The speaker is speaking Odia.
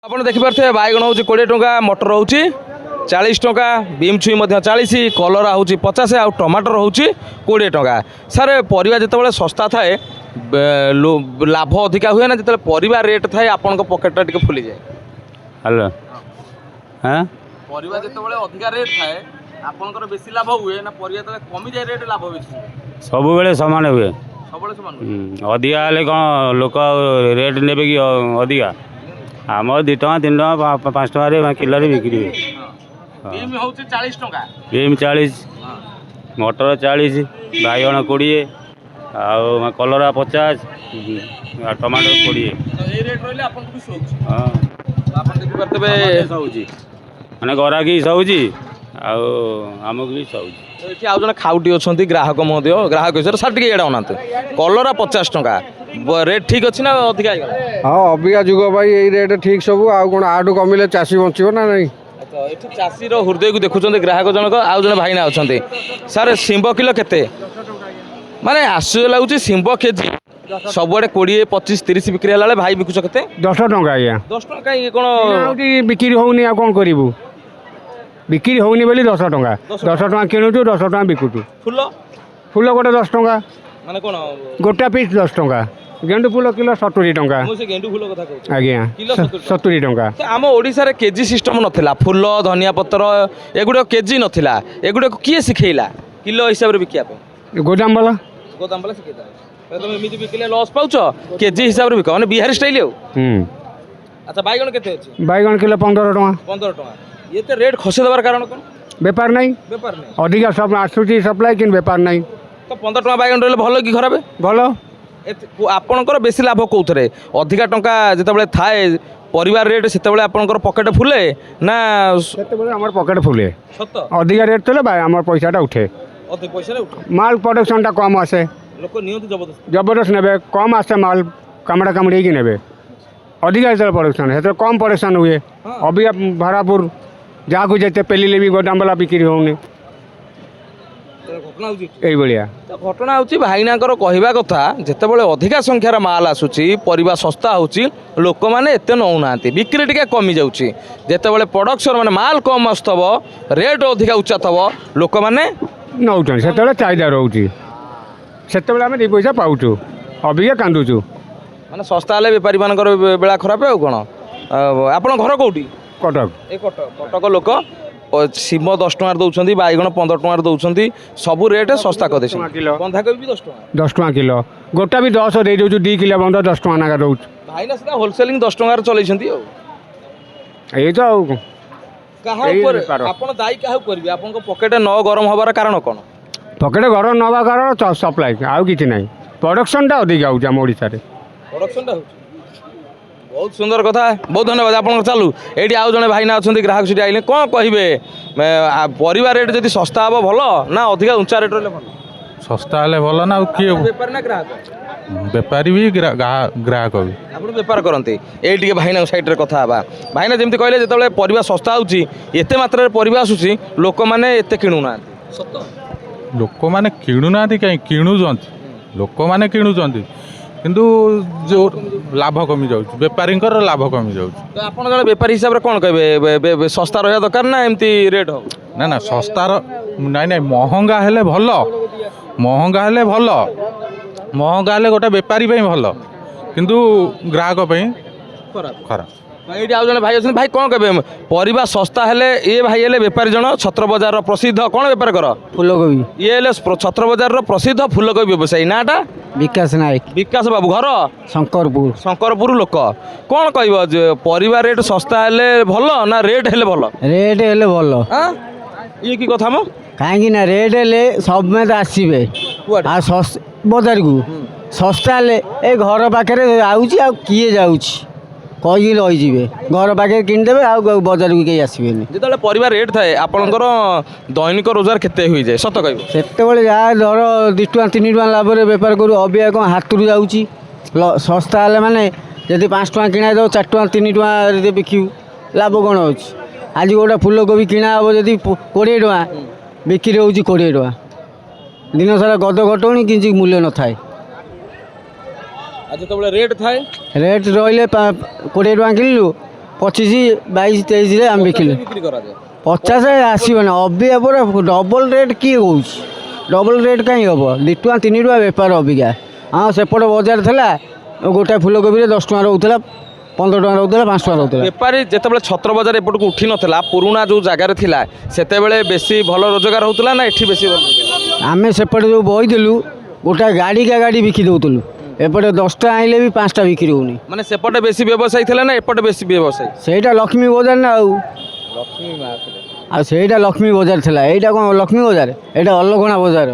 ଆପଣ ଦେଖିପାରୁଥିବେ ବାଇଗଣ ହେଉଛି 20 ଟଙ୍କା, ମଟର ହେଉଛି 40 ଟଙ୍କା, ବିମ୍ ଛୁଇଁ ମଧ୍ୟ 40, କଲରା ହେଉଛି 50 ଆଉ ଟମାଟର ହେଉଛି 20 ଟଙ୍କା। ସାର୍ ପରିବା ଯେତେବେଳେ ଶସ୍ତା ଥାଏ ଲାଭ ଅଧିକା ହୁଏ ନା ଯେତେବେଳେ ପରିବା ରେଟ୍ ଥାଏ ଆପଣଙ୍କ ପକେଟଟା ଟିକେ ଫୁଲିଯାଏ? ହ୍ୟାଲୋ ହଁ ପରିବା ଯେତେବେଳେ ଅଧିକା ରେଟ୍ ଥାଏ ଆପଣଙ୍କର ବେଶୀ ଲାଭ ହୁଏ ନା ପରିବା ଯେତେବେଳେ କମିଯାଏ ରେଟ୍ ଲାଭ ବେଶୀ? ସବୁବେଳେ ସମାନ ହୁଏ। ସବୁବେଳେ ସମାନ ହୁଏ। ଅଧିକା ହେଲେ କ'ଣ ଲୋକ ରେଟ୍ ନେବେ କି ଅଧିକା? ଆମର 2 ଟଙ୍କା 3 ଟଙ୍କା 5 ଟଙ୍କାରେ କିଲୋରେ ବିକ୍ରି ହୁଏ। ବିମ୍ ହେଉଛି 40 ଟଙ୍କା, ବିମ୍ 40, ମଟର 40, ବାଇଗଣ 20 ଆଉ କଲରା 50 ଆଉ ଟମାଟୋ 20। ଏଇ ରେଟ୍ ରହିଲେ ଆପଣଙ୍କୁ ବି ଶୋଉଛି। ହଁ ଆପଣ ଦେଖିପାରୁଥିବେ ସହୁଛି ମାନେ ଗରାକି ସହୁଛି ଆଉ ଆମକୁ ବି ସହୁଛି। ଏଠି ଆଉ ଜଣେ ଖାଉଟି ଅଛନ୍ତି ଗ୍ରାହକ ମଧ୍ୟ ଗ୍ରାହକ ହିସାବରେ ସାର୍ ଟିକେ ଏଇଟା ଅନାନ୍ତୁ। କଲରା 50 ଟଙ୍କା ରେଟ୍ ଠିକ୍ ଅଛି ନା ଅଧିକା ହେଇଗଲା? ହଁ ଅବିକା ଯୁଗ ଭାଇ ଏଇ ରେଟ୍ ଠିକ୍ ସବୁ। ଆଉ କ'ଣ ଆଠୁ କମିଲେ ଚାଷୀ ବଞ୍ଚିବ ନା ନାହିଁ? ଏଠି ଚାଷୀର ହୃଦୟକୁ ଦେଖୁଛନ୍ତି ଗ୍ରାହକ ଜଣକ ଆଉ ଜଣେ ଭାଇନା ଅଛନ୍ତି। ସାର୍ ଶିମ୍ବ କିଲୋ କେତେ? ମାନେ ଆଶ୍ଚର୍ଯ୍ୟ ଲାଗୁଛି ଶିମ୍ବ କେଜି ସବୁଆଡ଼େ 20, 25, 30 ବିକ୍ରି ହେଲା ବେଳେ ଭାଇ ବିକୁଛ କେତେ? 10 ଟଙ୍କା ଆଜ୍ଞା। 10 ଟଙ୍କା କାହିଁକି କ'ଣ? ବିକ୍ରି ହେଉନି ଆଉ କ'ଣ କରିବୁ? ବିକ୍ରି ହେଉନି ବୋଲି 10 ଟଙ୍କା। 10 ଟଙ୍କା କିଣୁଛୁ 10 ଟଙ୍କା ବିକୁଛୁ। ଫୁଲ ଫୁଲ ଗୋଟେ 10 ଟଙ୍କା, ମାନେ କ'ଣ? ଗୋଟା ପିସ୍ 10 ଟଙ୍କା। ଗେଣ୍ଡୁ ଫୁଲ କିଲୋ 70 ଟଙ୍କା ମୁଁ ସେ ଗେଣ୍ଡୁ ଫୁଲ କଥା କହୁଛି। ଆଜ୍ଞା। କିଲୋ 70 ଟଙ୍କା। ତ ଆମ ଓଡ଼ିଶାରେ କେଜି ସିଷ୍ଟମ ନଥିଲା। ଫୁଲ ଧନିଆ ପତ୍ର ଏଗୁଡ଼ାକ କେଜି ନଥିଲା। ଏଗୁଡ଼ାକୁ କିଏ ଶିଖେଇଲା କିଲୋ ହିସାବରେ ବିକିବା ପାଇଁ? ଗୋଦାମ ବାଲା। ଗୋଦାମ ବାଲା ଶିଖେଇଲା। ତମେ ଏମିତି ବିକିଲେ ଲସ୍ ପାଉଛ, କେଜି ହିସାବରେ ବିକ ମାନେ ବିହାରୀ ଷ୍ଟାଇଲ ଆଉ। ଆଚ୍ଛା ବାଇଗଣ କେତେ ଅଛି? ବାଇଗଣ କିଲୋ 15 ଟଙ୍କା। 15 ଟଙ୍କା। ଏତେ ରେଟ୍ ଖସେଇ ଦେବାର କାରଣ କ'ଣ? ବେପାର ନାହିଁ। ବେପାର ନାହିଁ। ଅଧିକା ସବୁ ଆସୁଛି ସପ୍ଲାଏ କିନ୍ତୁ ବେପାର ନାହିଁ। ତ 15 ଟଙ୍କା ବାଇଗଣ ରହିଲେ ଭଲ କି ଖରାପ? ଭଲ। ଆପଣଙ୍କର ବେଶୀ ଲାଭ କୋଉଥିରେ? ଅଧିକା ଟଙ୍କା ଯେତେବେଳେ ଥାଏ ପରିବାର ରେଟ୍ ସେତେବେଳେ ଆପଣଙ୍କର ପକେଟ ଫୁଲେ ନା? ସେତେବେଳେ ଆମର ପକେଟ ଫୁଲେ। ସତ ଅଧିକା ରେଟ୍ ଥିଲେ ଆମର ପଇସାଟା ଉଠେ। ଅଧିକ ପଇସାରେ ଉଠେ। ମାଲ ପ୍ରଡକ୍ସନଟା କମ୍ ଆସେ। ଲୋକ ନିଅନ୍ତୁ ଜବରଦସ୍ତ ନେବେ, କମ୍ ଆସେ ମାଲ କାମୁଡ଼ା କାମୁଡ଼ି ହେଇକି ନେବେ। ଅଧିକା ଯେତେବେଳେ ପ୍ରଡକ୍ସନ ସେତେବେଳେ କମ୍ ପ୍ରଡକ୍ସନ ହୁଏ। ଅବିକା ଭରାପୁର ଯାହାକୁ ଯେତେ ପେଲିଲେ ବି ଗୋଦାମ ବାଲା ବିକ୍ରି ହେଉନି। ଏଇଭଳିଆ ଘଟଣା ହେଉଛି ଭାଇନାଙ୍କର କହିବା କଥା ଯେତେବେଳେ ଅଧିକା ସଂଖ୍ୟାର ମାଲ ଆସୁଛି ପରିବା ଶସ୍ତା ହେଉଛି ଲୋକମାନେ ଏତେ ନେଉନାହାନ୍ତି, ବିକ୍ରି ଟିକେ କମିଯାଉଛି। ଯେତେବେଳେ ପ୍ରଡକ୍ସନ ମାନେ ମାଲ କମ୍ ଆସୁଥିବ ରେଟ୍ ଅଧିକା ଉଚ୍ଚା ଥିବ ଲୋକମାନେ ନେଉଛନ୍ତି। ସେତେବେଳେ ଚାହିଦା ରହୁଛି, ସେତେବେଳେ ଆମେ 2 ପଇସା ପାଉଛୁ। ଅବିକା କାନ୍ଦୁଛୁ। ମାନେ ଶସ୍ତା ହେଲେ ବେପାରୀମାନଙ୍କର ବେଳା ଖରାପ ଆଉ କ'ଣ। ଆପଣଙ୍କ ଘର କେଉଁଠି? କଟକ। ଏ କଟକ ଲୋକ ଶିମ 10 ଟଙ୍କାରେ ଦେଉଛନ୍ତି, ବାଇଗଣ 15 ଟଙ୍କାରେ ଦେଉଛନ୍ତି, ସବୁ ରେଟ୍ ଶସ୍ତା କରିଦେଇଛନ୍ତି। ବନ୍ଧାକୋବି ବି 10 ଟଙ୍କା। 10 ଟଙ୍କା କିଲୋ, ଗୋଟା ବି 10 ଦେଇଦେଉଛୁ। 2 କିଲୋ ବନ୍ଧ 10 ଟଙ୍କା ନାଗା ଦେଉଛୁ। ଭାଇନା ସେଟା ହୋଲସେଲିଂ 10 ଟଙ୍କାରେ ଚଲେଇଛନ୍ତି ଆଉ। ଏଇ ତ ଆଉ କାହା ଉପରେ ଆପଣ ଦାୟୀ କାହାକୁ କରିବେ? ଆପଣଙ୍କ ପକେଟ ନ ଗରମ ହେବାର କାରଣ କ'ଣ? ପକେଟ ଗରମ ନ ହେବା କାରଣ ସପ୍ଲାଏ, ଆଉ କିଛି ନାହିଁ। ପ୍ରଡକ୍ସନଟା ଅଧିକା ହେଉଛି ଆମ ଓଡ଼ିଶାରେ। ପ୍ରଡକ୍ସନଟା ହେଉଛି। ବହୁତ ସୁନ୍ଦର କଥା, ବହୁତ ଧନ୍ୟବାଦ। ଆପଣଙ୍କର ଚାଲୁ। ଏଇଠି ଆଉ ଜଣେ ଭାଇନା ଅଛନ୍ତି ଗ୍ରାହକ ସେଠି ଆଇଲେ, କ'ଣ କହିବେ? ପରିବା ରେଟ୍ ଯଦି ଶସ୍ତା ହେବ ଭଲ ନା ଅଧିକା ଉଞ୍ଚା ରେଟ୍ ରହିଲେ ଭଲ? ଶସ୍ତା ହେଲେ ଭଲ ନା। ଆଉ କିଏ ବେପାରୀ ନା ଗ୍ରାହକ? ବେପାରୀ ବି ଗ୍ରାହକ ବି। ଆପଣ ବେପାର କରନ୍ତି। ଏଇ ଟିକେ ଭାଇନାଙ୍କ ସାଇଡ଼ରେ କଥା ହେବା। ଭାଇନା ଯେମିତି କହିଲେ ଯେତେବେଳେ ପରିବା ଶସ୍ତା ହେଉଛି ଏତେ ମାତ୍ରାରେ ପରିବା ଆସୁଛି ଲୋକମାନେ ଏତେ କିଣୁନାହାନ୍ତି। ସତ ଲୋକମାନେ କିଣୁନାହାନ୍ତି କାହିଁ? କିଣୁଛନ୍ତି, ଲୋକମାନେ କିଣୁଛନ୍ତି କିନ୍ତୁ ଯେଉଁ ଲାଭ କମିଯାଉଛି, ବେପାରୀଙ୍କର ଲାଭ କମିଯାଉଛି। ତ ଆପଣ ଜଣେ ବେପାରୀ ହିସାବରେ କ'ଣ କହିବେ? ଶସ୍ତା ରହିବା ଦରକାର ନା ଏମିତି ରେଟ୍ ହଉ? ନା ଶସ୍ତାର ନାଇଁ ମହଙ୍ଗା ହେଲେ ଭଲ। ମହଙ୍ଗା ହେଲେ ଭଲ, ମହଙ୍ଗା ହେଲେ ଗୋଟେ ବେପାରୀ ପାଇଁ ଭଲ କିନ୍ତୁ ଗ୍ରାହକ ପାଇଁ ଖରାପ। ଏଇଠି ଆଉ ଜଣେ ଭାଇ ଅଛନ୍ତି, ଭାଇ କ'ଣ କହିବେ? ପରିବା ଶସ୍ତା ହେଲେ ଇଏ ଭାଇ ହେଲେ ବେପାରୀ ଜଣ ଛତ୍ର ବଜାରର ପ୍ରସିଦ୍ଧ କ'ଣ ବେପାର କର? ଫୁଲକୋବି। ଇଏ ହେଲେ ଛତ୍ର ବଜାରର ପ୍ରସିଦ୍ଧ ଫୁଲକୋବି ବ୍ୟବସାୟୀ। ନାଁଟା? ବିକାଶ ନାୟକ। ବିକାଶ ବାବୁ। ଘର? ଶଙ୍କରପୁର। ଶଙ୍କରପୁର ଲୋକ। କ'ଣ କହିବ ଯେ ପରିବା ରେଟ୍ ଶସ୍ତା ହେଲେ ଭଲ ନା ରେଟ୍ ହେଲେ ଭଲ? ରେଟ୍ ହେଲେ ଭଲ। ଇଏ କି କଥା ମ? କାହିଁକି ନା ରେଟ୍ ହେଲେ ସମସ୍ତେ ଆସିବେ ଆଉ ବଜାରକୁ। ଶସ୍ତା ହେଲେ ଏ ଘର ପାଖରେ ଆଉଛି ଆଉ କିଏ ଯାଉଛି କହିକି ରହିଯିବେ, ଘର ପାଖରେ କିଣିଦେବେ ଆଉ ବଜାରକୁ କେହି ଆସିବେନି। ଯେତେବେଳେ ପରିବା ରେଟ୍ ଥାଏ ଆପଣଙ୍କର ଦୈନିକ ରୋଜଗାର କେତେ ହୋଇଯାଏ ସତ କହିବ? ସେତେବେଳେ ଯାହା ଧର 2 ଟଙ୍କା 3 ଟଙ୍କା ଲାଭରେ ବେପାର କରୁ। ଅବିକା କ'ଣ ହାତରୁ ଯାଉଛି। ଶସ୍ତା ହେଲେ ମାନେ ଯଦି 5 ଟଙ୍କା କିଣା ଦେବ 4 ଟଙ୍କା 3 ଟଙ୍କାରେ ବିକିବୁ, ଲାଭ କ'ଣ ହେଉଛି? ଆଜି ଗୋଟେ ଫୁଲକୋବି କିଣା ହେବ ଯଦି 20 ଟଙ୍କା ବିକ୍ରି ହେଉଛି 20 ଟଙ୍କା। ଦିନସାରା ଗଦ ଘଟଉନି କିଛି ମୂଲ୍ୟ ନଥାଏ। ଆଉ ଯେତେବେଳେ ରେଟ୍ ଥାଏ? ରେଟ୍ ରହିଲେ 20 ଟଙ୍କା କିଣିଲୁ 25, 22, 23ରେ ଆମେ ବିକିଲୁ। ବିକ୍ରି କରାଯାଏ 50 ଆସିବନି ଅବିକା ପରେ ଡବଲ ରେଟ୍ କିଏ କହୁଛି? ଡବଲ ରେଟ୍ କାହିଁ ହେବ? 2 ଟଙ୍କା 3 ଟଙ୍କା ବେପାର ଅବିକା। ହଁ ସେପଟେ ବଜାର ଥିଲା ଗୋଟାଏ ଫୁଲକୋବିରେ 10 ଟଙ୍କା ରହୁଥିଲା, 15 ଟଙ୍କା ରହୁଥିଲା, 5 ଟଙ୍କା ରହୁଥିଲା। ବେପାରୀ ଯେତେବେଳେ ଛତ୍ର ବଜାର ଏପଟକୁ ଉଠି ନଥିଲା ପୁରୁଣା ଯେଉଁ ଜାଗାରେ ଥିଲା ସେତେବେଳେ ବେଶୀ ଭଲ ରୋଜଗାର ହେଉଥିଲା ନା ଏଠି ବେଶୀ ଭଲ ରୋଜଗାର? ଆମେ ସେପଟେ ଯେଉଁ ବଇଥିଲୁ ଗୋଟାଏ ଗାଡ଼ିକା ଗାଡ଼ି ବିକି ଦେଉଥିଲୁ, ଏପଟେ 10ଟା ଆଣିଲେ ବି 5ଟା ବିକ୍ରି ହେଉନି। ମାନେ ସେପଟେ ବେଶୀ ବ୍ୟବସାୟୀ ଥିଲା ନା ଏପଟେ ବେଶୀ ବ୍ୟବସାୟୀ? ସେଇଟା ଲକ୍ଷ୍ମୀ ବଜାର ନା ଆଉ ଲକ୍ଷ୍ମୀ ମା ଥିଲେ। ଆଉ ସେଇଟା ଲକ୍ଷ୍ମୀ ବଜାର ଥିଲା, ଏଇଟା କ'ଣ ଲକ୍ଷ୍ମୀ ବଜାର? ଏଇଟା ଅଲଗଣା ବଜାର।